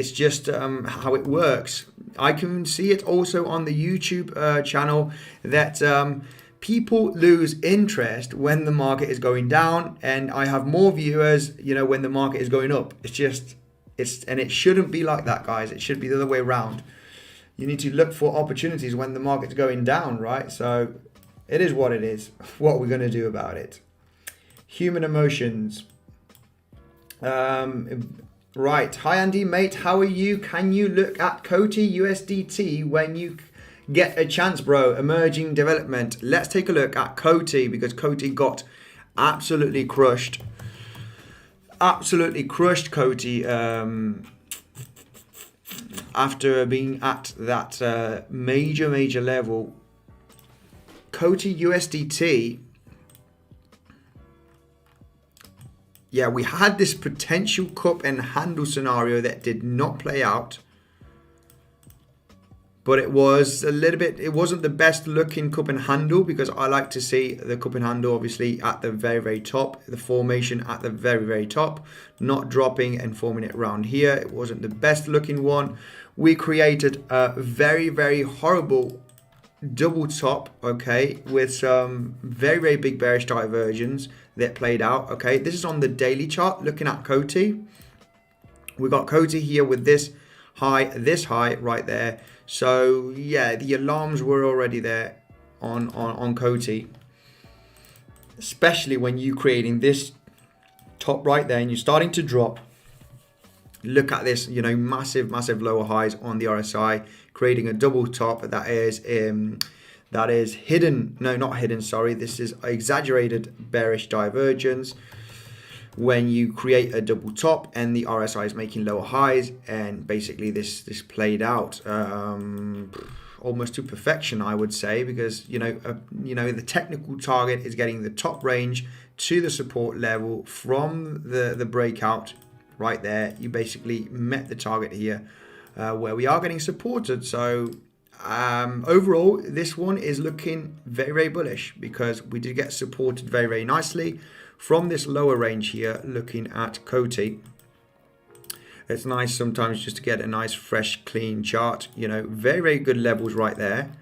It's just how it works. I can see it also on the YouTube channel that people lose interest when the market is going down, and I have more viewers, when the market is going up. And it shouldn't be like that, guys. It should be the other way around. You need to look for opportunities when the market's going down, right? So it is what it is. What are we going to do about it? Human emotions. Right. Hi, Andy, mate. How are you? Can you look at Cody USDT when you get a chance, bro? Emerging development. Let's take a look at Cody, because Cody got absolutely crushed. Absolutely crushed Cody after being at that major level. Cody USDT. Yeah, we had this potential cup and handle scenario that did not play out. But it was a little bit, it wasn't the best looking cup and handle, because I like to see the cup and handle obviously at the very top, the formation at the very top, not dropping and forming it around here. It wasn't the best looking one. We created a very horrible double top, okay, with some very big bearish diversions that played out. Okay, this is on the daily chart looking at Cody. We got Cody here with this high right there. So yeah, the alarms were already there on Cody, especially when you creating this top right there and you're starting to drop. Look at this, massive lower highs on the RSI, creating a double top that is hidden. No, not hidden. Sorry, this is exaggerated bearish divergence. When you create a double top and the RSI is making lower highs, and basically this played out almost to perfection, I would say, because the technical target is getting the top range to the support level from the breakout. Right there, you basically met the target here where we are getting supported. So overall, this one is looking very bullish, because we did get supported very nicely from this lower range here. Looking at Cody, it's nice sometimes just to get a nice fresh clean chart. Very good levels right there.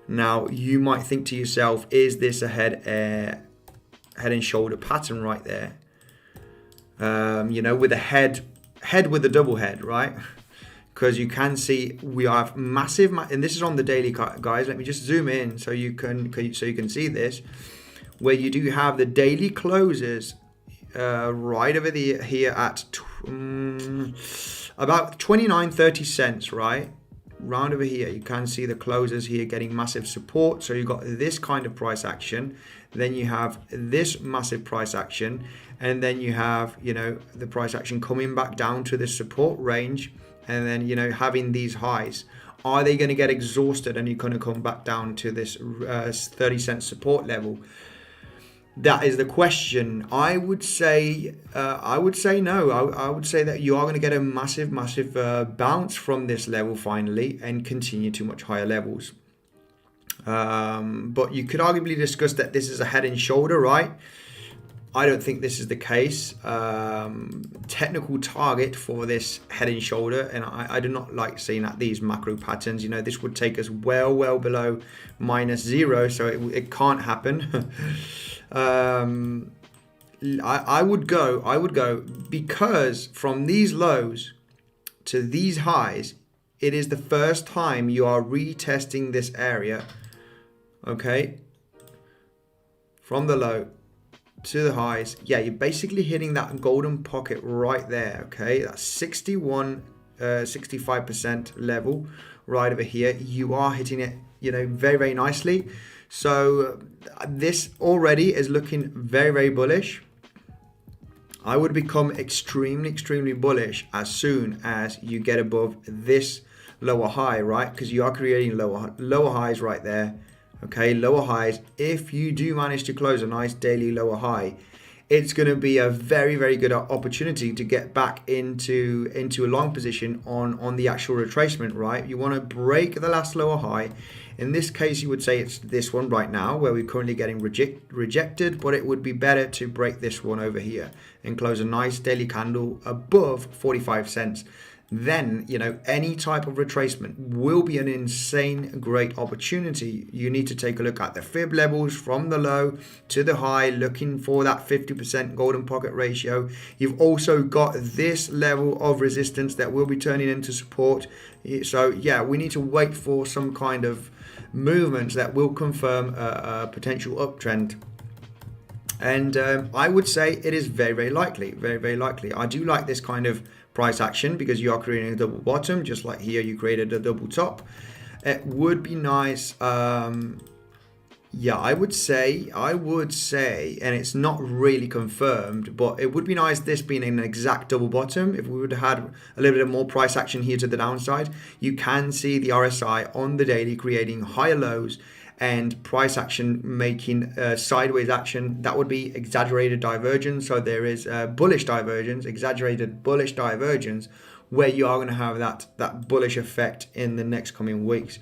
Now you might think to yourself, is this a head and shoulder pattern right there? With a head with a double head, right? Because you can see we have massive, and this is on the daily, guys. Let me just zoom in so you can see this, where you do have the daily closes right over here at about 29.30 cents, right? Round over here, you can see the closes here getting massive support. So you got this kind of price action, then you have this massive price action, and then you have the price action coming back down to the support range, and then having these highs. Are they going to get exhausted and you're going to come back down to this 30-cent support level? That is the question. I would say no. I would say that you are going to get a massive bounce from this level finally and continue to much higher levels. But you could arguably discuss that this is a head and shoulder, right? I don't think this is the case. Technical target for this head and shoulder, and I do not like seeing at these macro patterns. This would take us well below -0, so it can't happen. I would go because from these lows to these highs, it is the first time you are retesting this area. Okay, from the low to the highs, yeah, you're basically hitting that golden pocket right there. Okay, that's 65% level right over here. You are hitting it, very nicely. So this already is looking very bullish. I would become extremely bullish as soon as you get above this lower high, right? Because you are creating lower highs right there. Okay, lower highs. If you do manage to close a nice daily lower high, it's going to be a very good opportunity to get back into a long position on the actual retracement, right? You want to break the last lower high. In this case, you would say it's this one right now, where we're currently getting rejected, but it would be better to break this one over here and close a nice daily candle above 45 cents. then, you know, any type of retracement will be an insane great opportunity. You need to take a look at the fib levels from the low to the high, looking for that 50% golden pocket ratio. You've also got this level of resistance that will be turning into support. So yeah, we need to wait for some kind of movements that will confirm a potential uptrend. And I would say it is very, very likely, very, very likely. I do like this kind of price action because you are creating a double bottom, just like here you created a double top. It would be nice. Yeah, I would say, and it's not really confirmed, but it would be nice this being an exact double bottom. If we would have had a little bit more price action here to the downside, you can see the RSI on the daily creating higher lows and price action making sideways action. That would be exaggerated divergence. So there is bullish divergence, exaggerated bullish divergence, where you are going to have that bullish effect in the next coming weeks.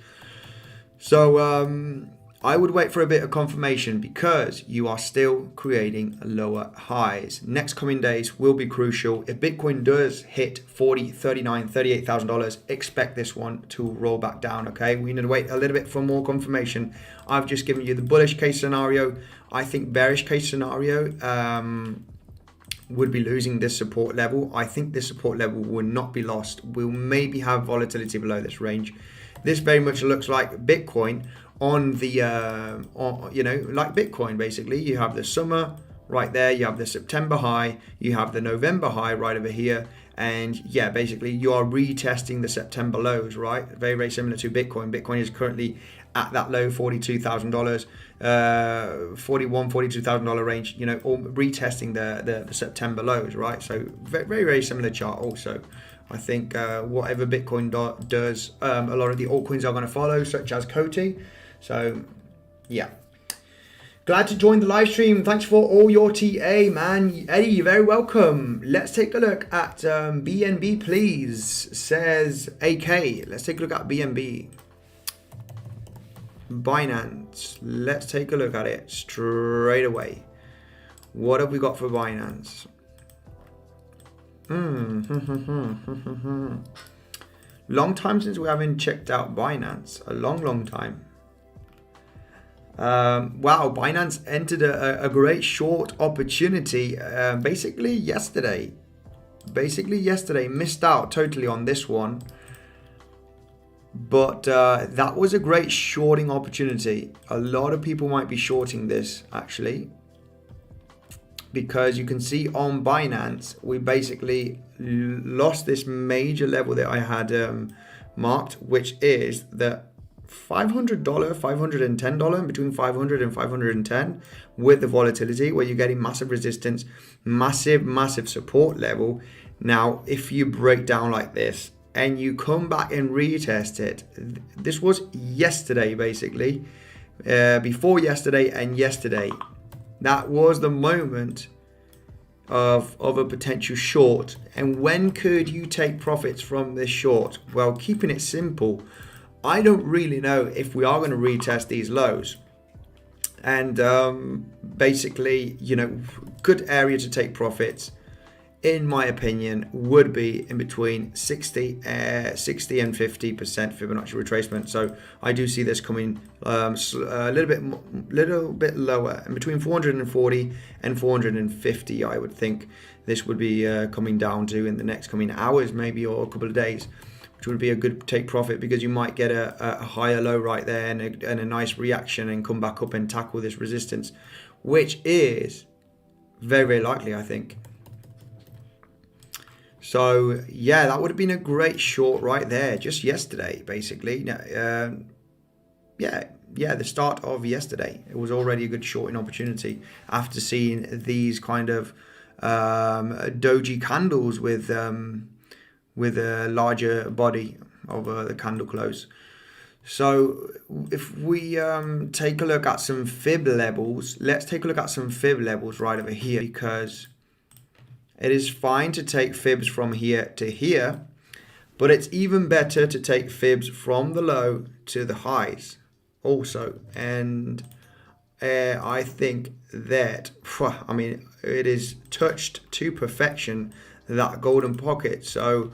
So I would wait for a bit of confirmation because you are still creating lower highs. Next coming days will be crucial. If Bitcoin does hit $40,000, $39,000, $38,000, expect this one to roll back down, okay? We need to wait a little bit for more confirmation. I've just given you the bullish case scenario. I think bearish case scenario would be losing this support level. I think this support level will not be lost. We'll maybe have volatility below this range. This very much looks like Bitcoin on the, you know, like Bitcoin basically. You have the summer right there, you have the September high, you have the November high right over here, and yeah, basically you are retesting the September lows, right? Very, very similar to Bitcoin. Bitcoin is currently at that low $42,000, $42,000 range, you know, all retesting the September lows, right? So very, very similar chart also. I think whatever Bitcoin does, a lot of the altcoins are going to follow, such as Cody. So yeah, glad to join the live stream. Thanks for all your TA, man. Eddie, you're very welcome. Let's take a look at BNB, please, says AK. Let's take a look at BNB. Binance. Let's take a look at it straight away. What have we got for Binance? Long time since we haven't checked out Binance. A long time. Wow, Binance entered a great short opportunity basically yesterday. Missed out totally on this one. But that was a great shorting opportunity. A lot of people might be shorting this actually, because you can see on Binance, we basically lost this major level that I had marked, which is the $500, $510, between 500 and 510 with the volatility, where you're getting massive resistance, massive support level. Now, if you break down like this and you come back and retest it, this was yesterday basically, before yesterday and yesterday. That was the moment of a potential short. And when could you take profits from this short? Well, keeping it simple, I don't really know if we are going to retest these lows. And basically, you know, good area to take profits, in my opinion, would be in between 60 and 50% Fibonacci retracement. So I do see this coming a little bit lower, in between 440 and 450. I would think this would be coming down to in the next coming hours, maybe, or a couple of days, which would be a good take profit, because you might get a higher low right there and a nice reaction and come back up and tackle this resistance, which is very, very likely, I think. So yeah, that would have been a great short right there, just yesterday, basically. Yeah, the start of yesterday, it was already a good shorting opportunity after seeing these kind of doji candles with a larger body of the candle close. So if we take a look at some fib levels, let's take a look at some fib levels right over here, because it is fine to take fibs from here to here, but it's even better to take fibs from the low to the highs also. And I think that, I mean, it is touched to perfection, that golden pocket. So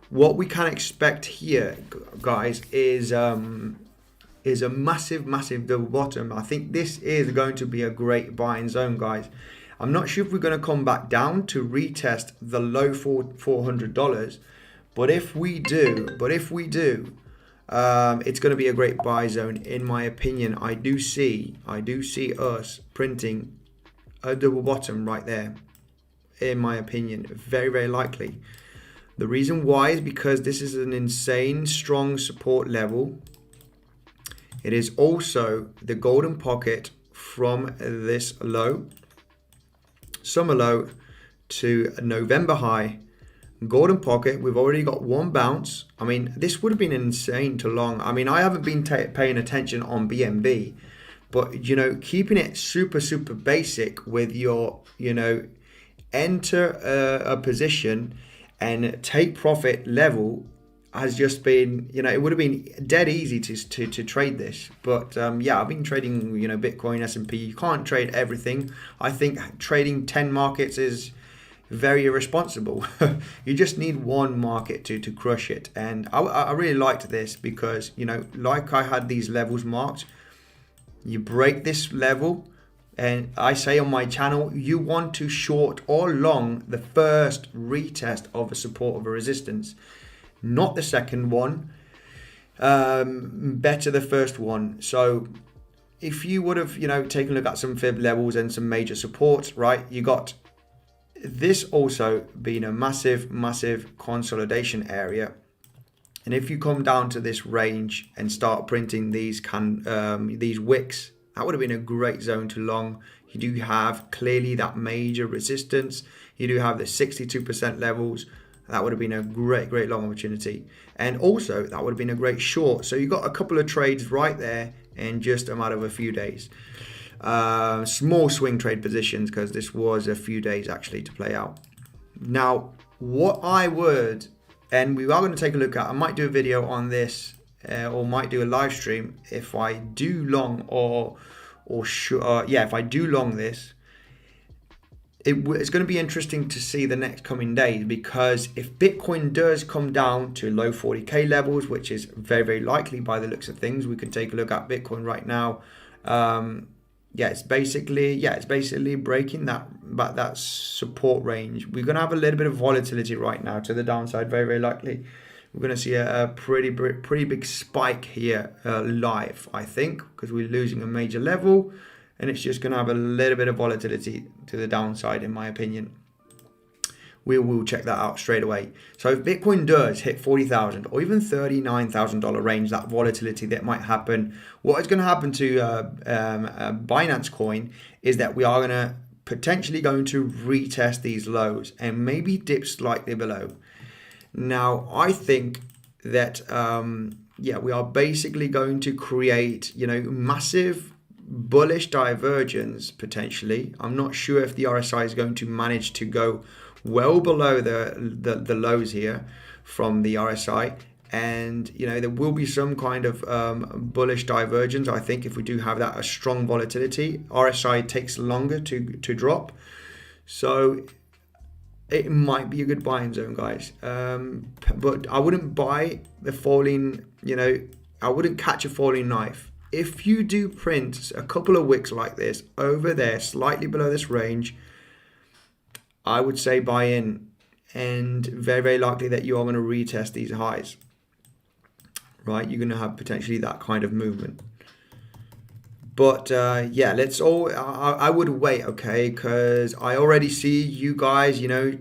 what we can expect here, guys, is a massive double bottom. I think this is going to be a great buying zone, guys. I'm not sure if we're going to come back down to retest the low $400, but if we do, it's going to be a great buy zone in my opinion. I do see us printing a double bottom right there, in my opinion, very likely. The reason why is because this is an insane strong support level. It is also the golden pocket from this low, summer low to a November high. Golden pocket, we've already got one bounce. I mean, this would have been insane to long. I mean, I haven't been paying attention on BNB, but, you know, keeping it super basic with your, you know, enter a position and take profit level has just been, you know, it would have been dead easy to trade this. But yeah, I've been trading, you know, Bitcoin, S&P. You can't trade everything. I think trading 10 markets is very irresponsible. You just need one market to crush it. And I really liked this because, you know, like I had these levels marked. You break this level, and I say on my channel, you want to short or long the first retest of a support of a resistance, not the second one. Better the first one. So if you would have, you know, taken a look at some fib levels and some major supports, right, you got this also being a massive consolidation area. And if you come down to this range and start printing these wicks, that would have been a great zone to long. You do have clearly that major resistance. You do have the 62% levels. That would have been a great long opportunity. And also that would have been a great short. So you got a couple of trades right there in just a matter of a few days. Small swing trade positions, because this was a few days actually to play out. Now, what I would, and we are going to take a look at, I might do a video on this, or might do a live stream if I do long if I do long this. It's going to be interesting to see the next coming days, because if Bitcoin does come down to low 40k levels, which is very likely by the looks of things, we can take a look at Bitcoin right now. It's basically breaking that support range. We're going to have a little bit of volatility right now to the downside, very likely. We're going to see a pretty big spike here live, I think, because we're losing a major level, and it's just going to have a little bit of volatility to the downside, in my opinion. We will check that out straight away. So if Bitcoin does hit $40,000 or even $39,000 range, that volatility that might happen, what is going to happen to Binance Coin is that we are potentially going to retest these lows and maybe dip slightly below. Now, I think that, we are basically going to create, you know, massive bullish divergence potentially. I'm not sure if the RSI is going to manage to go well below the lows here from the RSI, and you know there will be some kind of bullish divergence. I think if we do have that, a strong volatility, RSI takes longer to drop, so it might be a good buying zone, guys. But I wouldn't buy the falling, you know, I wouldn't catch a falling knife. If you do print a couple of wicks like this over there, slightly below this range, I would say buy in, and very likely that you are going to retest these highs, right? You're going to have potentially that kind of movement. But I would wait, okay? Because I already see you guys, you know,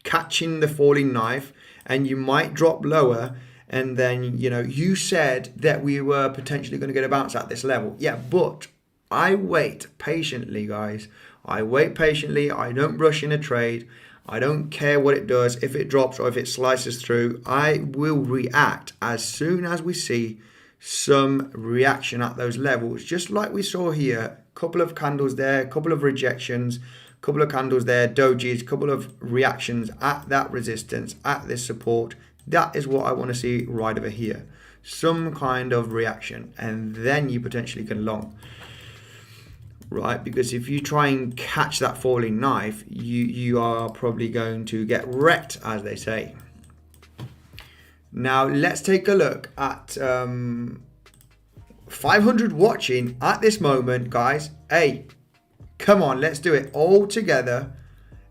catching the falling knife, and you might drop lower. And then, you know, you said that we were potentially going to get a bounce at this level. Yeah, but I wait patiently, guys. I wait patiently. I don't rush in a trade. I don't care what it does. If it drops or if it slices through, I will react as soon as we see some reaction at those levels. Just like we saw here, couple of candles there, couple of rejections, couple of candles there, dojis, couple of reactions at that resistance, at this support. That is what I want to see right over here. Some kind of reaction, and then you potentially can long. Right, because if you try and catch that falling knife, you are probably going to get wrecked, as they say. Now let's take a look at 500 watching at this moment, guys. Hey, come on, let's do it all together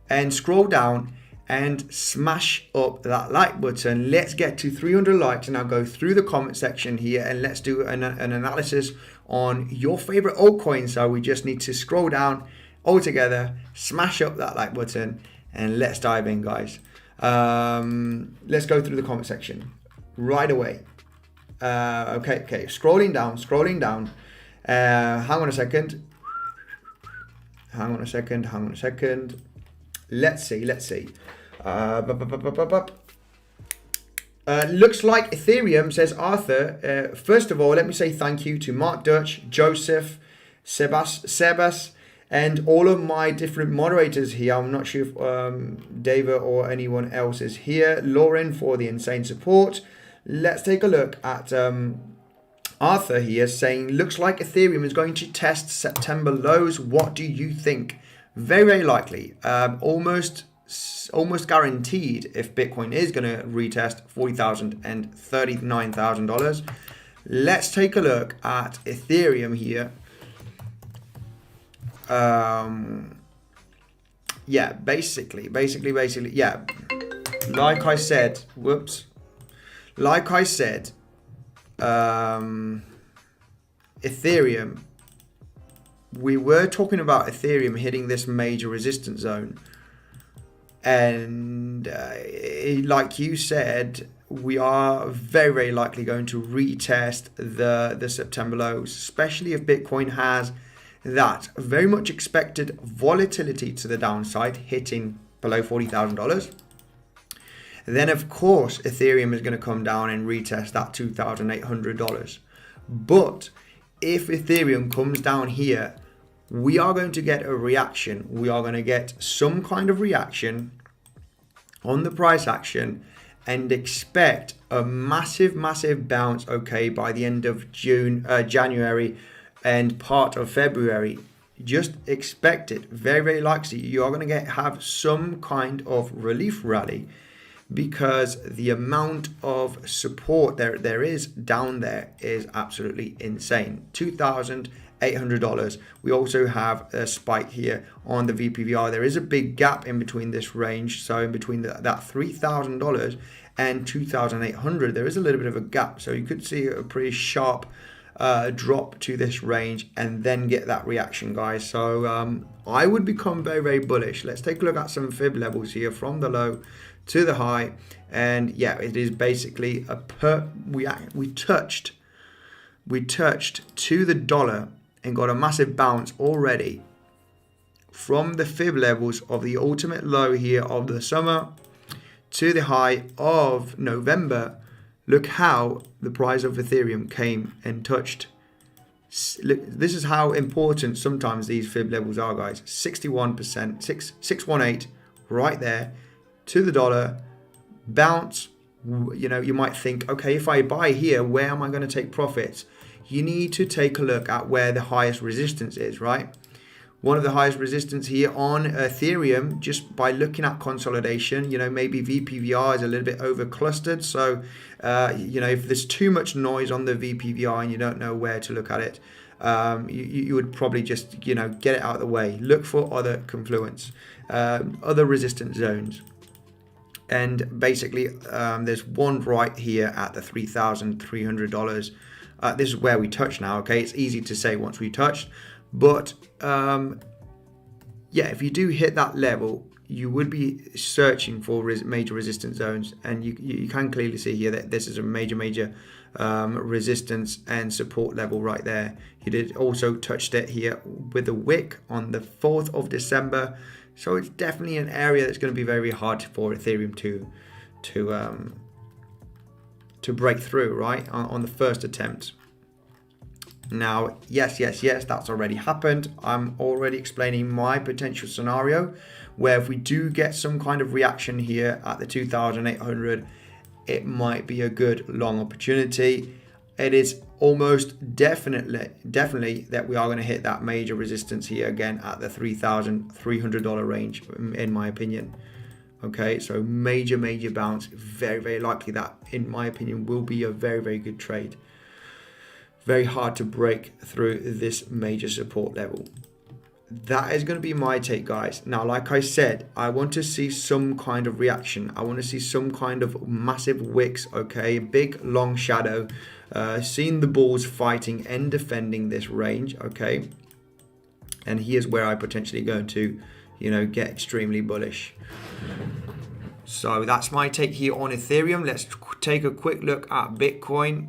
and scroll down and smash up that like button. Let's get to 300 likes, and I'll go through the comment section here and let's do an analysis on your favorite altcoins. So we just need to scroll down all together, smash up that like button, and let's dive in, guys. Let's go through the comment section right away. Okay, scrolling down. Hang on a second. Let's see. Looks like Ethereum, says Arthur. First of all, let me say thank you to Mark Dutch, Joseph, Sebas, and all of my different moderators here. I'm not sure if David or anyone else is here. Lauren for the insane support. Let's take a look at Arthur here saying, looks like Ethereum is going to test September lows. What do you think? Very likely. Almost guaranteed if Bitcoin is going to retest $40,000 and $39,000. Let's take a look at Ethereum here. Yeah, basically, yeah. Like I said, Ethereum, we were talking about Ethereum hitting this major resistance zone, and like you said, we are very likely going to retest the September lows, especially if Bitcoin has that very much expected volatility to the downside, hitting below $40,000. Then of course Ethereum is going to come down and retest that $2,800. But if Ethereum comes down here, we are going to get a reaction. We are going to get some kind of reaction on the price action and expect a massive bounce, okay, by the end of January and part of February. Just expect it. Very likely you are going to have some kind of relief rally, because the amount of support there is down there is absolutely insane. $2,800. We also have a spike here on the VPVR. There is a big gap in between this range. So in between that $3,000 and 2,800, there is a little bit of a gap. So you could see a pretty sharp drop to this range and then get that reaction, guys. So I would become very bullish. Let's take a look at some fib levels here from the low to the high, and yeah, it is basically we touched to the dollar and got a massive bounce already from the fib levels of the ultimate low here of the summer to the high of November. Look how the price of Ethereum came and touched. Look, this is how important sometimes these fib levels are, guys. 61%, 618 right there to the dollar, bounce. You know, you might think, okay, if I buy here, where am I going to take profits? You need to take a look at where the highest resistance is, right? One of the highest resistance here on Ethereum, just by looking at consolidation, you know, maybe VPVR is a little bit over clustered. So, you know, if there's too much noise on the VPVR and you don't know where to look at it, you would probably just, you know, get it out of the way. Look for other confluence, other resistance zones. And basically, there's one right here at the $3,300. This is where we touch now, okay? It's easy to say once we touched. But, yeah, if you do hit that level, you would be searching for major resistance zones. And you can clearly see here that this is a major resistance and support level right there. He did also touched it here with a wick on the 4th of December. So it's definitely an area that's going to be very hard for Ethereum to break through, right, on the first attempt. Now, yes, that's already happened. I'm already explaining my potential scenario where if we do get some kind of reaction here at the 2,800, it might be a good long opportunity. It is almost definitely that we are going to hit that major resistance here again at the $3,300 range, in my opinion. Okay, so major bounce, very likely that, in my opinion, will be a very good trade. Very hard to break through this major support level. That is going to be my take, guys. Now, like I said, I want to see some kind of reaction. I want to see some kind of massive wicks, okay? Big, long shadow. Seeing the bulls fighting and defending this range, okay? And here's where I potentially going to, you know, get extremely bullish. So that's my take here on Ethereum. Let's take a quick look at Bitcoin.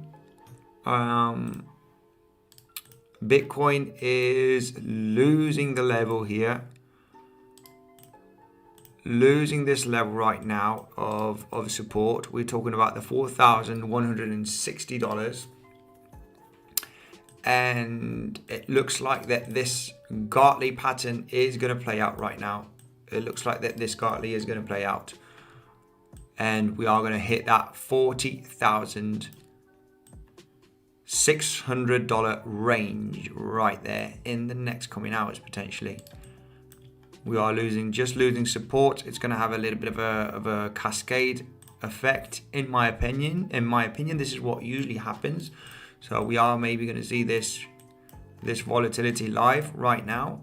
Bitcoin is losing the level here, losing this level right now of support. We're talking about the $4,160, and it looks like that this Gartley pattern is going to play out right now. It looks like that this Gartley is going to play out, and we are going to hit that $40,600 range right there in the next coming hours potentially. We are just losing support. It's going to have a little bit of a cascade effect, in my opinion. This is what usually happens. So we are maybe going to see this volatility live right now.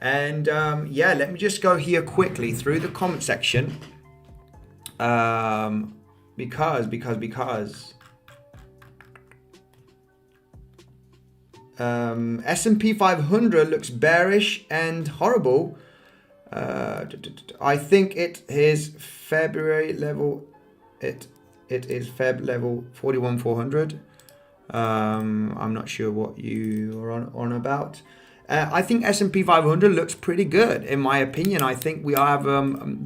And yeah, let me just go here quickly through the comment section. Because S&P 500 looks bearish and horrible. I think it is February level. It is Feb level 41,400. I'm not sure what you are on about. I think S&P 500 looks pretty good, in my opinion. I think we have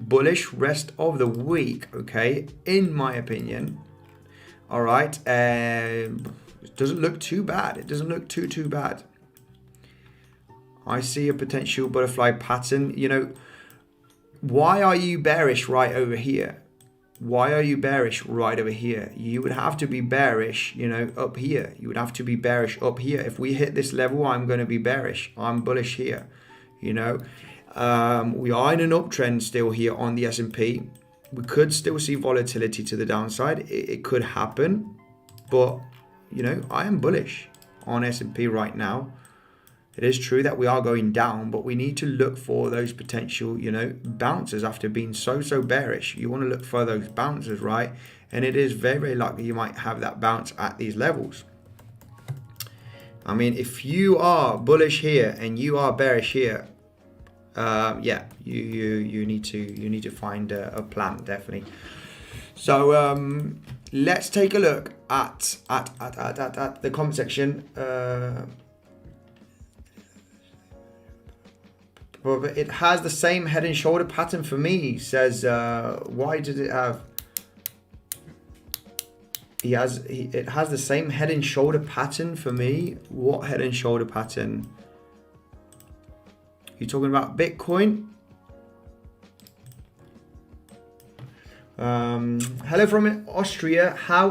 bullish rest of the week, okay, in my opinion. All right. It doesn't look too bad. It doesn't look too bad. I see a potential butterfly pattern. You know, why are you bearish right over here? Why are you bearish right over here? You would have to be bearish, you know, up here. You would have to be bearish up here. If we hit this level, I'm going to be bearish. I'm bullish here, you know. We are in an uptrend still here on the S&P. We could still see volatility to the downside. It could happen, but, you know, I am bullish on S&P right now. It is true that we are going down, but we need to look for those potential, you know, bounces after being so bearish. You want to look for those bounces, right? And it is very likely you might have that bounce at these levels. I mean, if you are bullish here and you are bearish here, yeah, you need to find a plan, definitely. So let's take a look at the comment section. But it has the same head and shoulder pattern for me. Says, why did it have? It has the same head and shoulder pattern for me. What head and shoulder pattern? You talking about Bitcoin? Hello from Austria. How